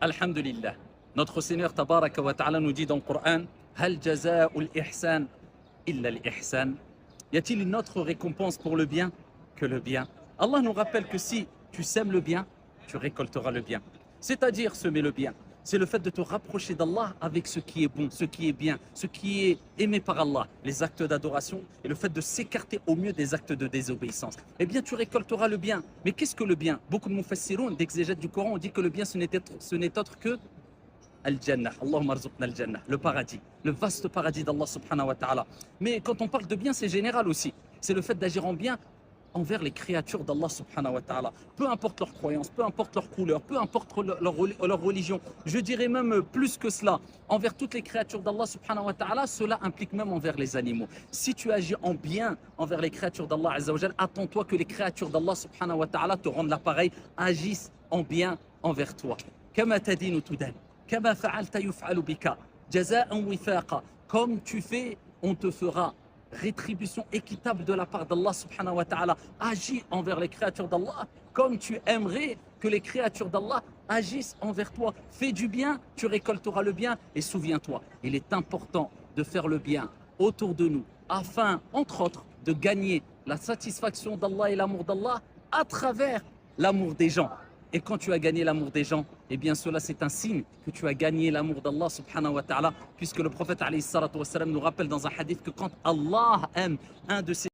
Alhamdulillah. Notre Seigneur Tabaraka wa Ta'ala nous dit dans le Coran, Hal jaza'ul ihsan illa l'ihsan. Y a-t-il une autre récompense pour le bien que le bien? Allah nous rappelle que si tu sèmes le bien, tu récolteras le bien. C'est-à-dire semer le bien. C'est le fait de te rapprocher d'Allah avec ce qui est bon, ce qui est bien, ce qui est aimé par Allah, les actes d'adoration et le fait de s'écarter au mieux des actes de désobéissance. Eh bien, tu récolteras le bien. Mais qu'est-ce que le bien? Beaucoup de mufassiroun, d'exégètes du Coran, ont dit que le bien, ce n'est autre que Al-Jannah, Allahumma arzuqna al-Jannah, le paradis, le vaste paradis d'Allah subhanahu wa ta'ala. Mais quand on parle de bien, c'est général aussi. C'est le fait d'agir en bien envers les créatures d'Allah subhanahu wa ta'ala. Peu importe leur croyance, peu importe leur couleur, peu importe leur religion. Je dirais même plus que cela. Envers toutes les créatures d'Allah subhanahu wa ta'ala, cela implique même envers les animaux. Si tu agis en bien envers les créatures d'Allah azza wa jal, attends-toi que les créatures d'Allah subhanahu wa ta'ala te rendent l'appareil, agissent en bien envers toi. Kama tadinu tudan. Kama fa'alta yuf'alu bika. Jaza'an wifaqa. Comme tu fais, on te fera. Rétribution équitable de la part d'Allah subhanahu wa ta'ala. Agis envers les créatures d'Allah comme tu aimerais que les créatures d'Allah agissent envers toi. Fais du bien, tu récolteras le bien. Et souviens-toi, il est important de faire le bien autour de nous afin, entre autres, de gagner la satisfaction d'Allah et l'amour d'Allah à travers l'amour des gens. Et quand tu as gagné l'amour des gens, eh bien cela c'est un signe que tu as gagné l'amour d'Allah subhanahu wa ta'ala, puisque le prophète alayhi salatu wa salam nous rappelle dans un hadith que quand Allah aime un de ses